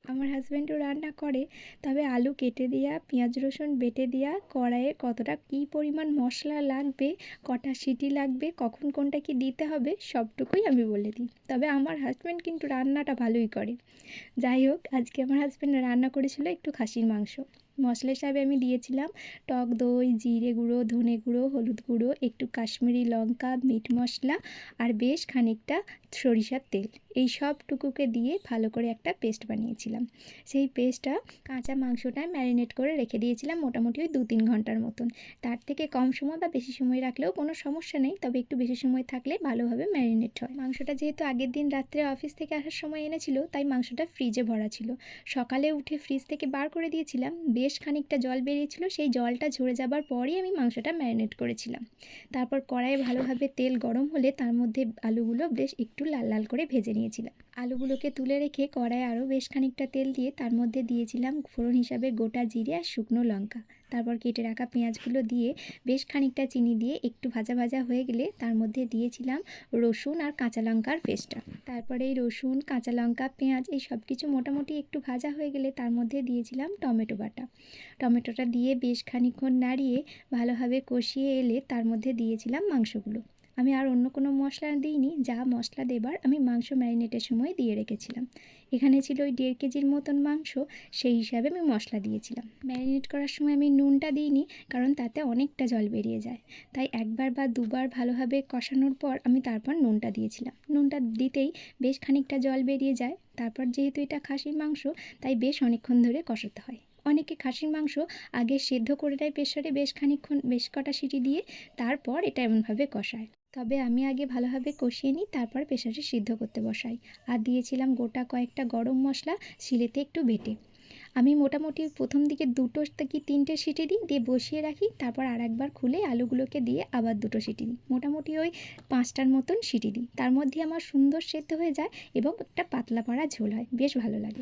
আমার হাজব্যান্ডও রান্না করে, তবে আলু কেটে দেওয়া, পেঁয়াজ রসুন বেটে দেওয়া, কড়াইয়ে কতটা কী পরিমাণ মশলা লাগবে, কটা সিটি লাগবে, কখন কোনটা কি দিতে হবে সবটুকুই আমি বলে দিই। তবে আমার হাজব্যান্ড কিন্তু রান্নাটা ভালোই করে। যাই হোক, আজকে আমার হাজব্যান্ড রান্না করেছিল একটু খাসির মাংস। মশলা হিসাবে আমি দিয়েছিলাম টক দই, জিরে গুঁড়ো, ধনে গুঁড়ো, হলুদ গুঁড়ো, একটু কাশ্মীরি লঙ্কা, মিট মশলা আর বেশ খানিকটা সরিষার তেল। এই সবটুকুকে দিয়ে ভালো করে একটা পেস্ট বানিয়েছিলাম। সেই পেস্টটা কাঁচা মাংসটায় ম্যারিনেট করে রেখে দিয়েছিলাম মোটামুটি ওই 2-3 ঘন্টার মতন। তার থেকে কম সময় বা বেশি সময় রাখলেও কোনো সমস্যা নেই, তবে একটু বেশি সময় থাকলে ভালোভাবে ম্যারিনেট হয়। মাংসটা যেহেতু আগের দিন রাত্রে অফিস থেকে আসার সময় এনেছিল, তাই মাংসটা ফ্রিজে ভরা ছিল। সকালে উঠে ফ্রিজ থেকে বার করে দিয়েছিলাম, বেশ খানিকটা জল বেরিয়েছিল, সেই জলটা ঝরে যাবার পরই আমি মাংসটা ম্যারিনেট করেছিলাম। তারপর কড়াইয়ে ভালোভাবে তেল গরম হলে তার মধ্যে আলুগুলো বেশ একটু লাল লাল করে ভেজে নিয়েছিলাম। আলুগুলোকে তুলে রেখে কড়াইয়ে আরও বেশ খানিকটা তেল দিয়ে তার মধ্যে দিয়েছিলাম ফোড়ন হিসাবে গোটা জিরে আর শুকনো লঙ্কা। তারপর কেটে রাখা পেঁয়াজগুলো দিয়ে বেশ খানিকটা চিনি দিয়ে একটু ভাজা ভাজা হয়ে গেলে তার মধ্যে দিয়েছিলাম রসুন আর কাঁচা লঙ্কার পেস্টটা। তারপরে এই রসুন, কাঁচা লঙ্কা, পেঁয়াজ এই সব কিছু মোটামুটি একটু ভাজা হয়ে গেলে তার মধ্যে দিয়েছিলাম টমেটো বাটা। টমেটোটা দিয়ে বেশ খানিকক্ষণ নাড়িয়ে ভালোভাবে কষিয়ে এলে তার মধ্যে দিয়েছিলাম মাংসগুলো। আমি আর অন্য কোনো মশলা দিইনি, যা মশলা দেবার আমি মাংস ম্যারিনেটের সময় দিয়ে রেখেছিলাম। এখানে ছিল ওই 1.5 কেজির মতন মাংস, সেই হিসাবে আমি মশলা দিয়েছিলাম। ম্যারিনেট করার সময় আমি নুনটা দিইনি, কারণ তাতে অনেকটা জল বেরিয়ে যায়। তাই একবার বা দুবার ভালোভাবে কষানোর পর আমি তারপর নুনটা দিয়েছিলাম। নুনটা দিতেই বেশ খানিকটা জল বেরিয়ে যায়। তারপর যেহেতু এটা খাসির মাংস, তাই বেশ অনেকক্ষণ ধরে কষাতে হয়। অনেকে খাসির মাংস আগে সেদ্ধ করে দেয় প্রেসারে বেশ খানিকক্ষণ, বেশ কটা সিটি দিয়ে, তারপর এটা এমনভাবে কষায়। তবে আমি আগে ভালোভাবে কষিয়ে নিই, তারপর প্রেসারে সিদ্ধ করতে বসাই। আর দিয়েছিলাম গোটা কয়েকটা গরম মশলা শিলেতে একটু বেটে। আমি মোটামুটি প্রথম দিকে 2 কি 3টে সিটি দিই, দিয়ে বসিয়ে রাখি। তারপর আরেকবার খুলে আলুগুলোকে দিয়ে আবার 2 সিটি দিই। মোটামুটি ওই 5টার মতন সিটি দিই। তার মধ্যে আমার সুন্দর সেদ্ধ হয়ে যায় এবং একটা পাতলা পাড়া ঝোল হয়, বেশ ভালো লাগে।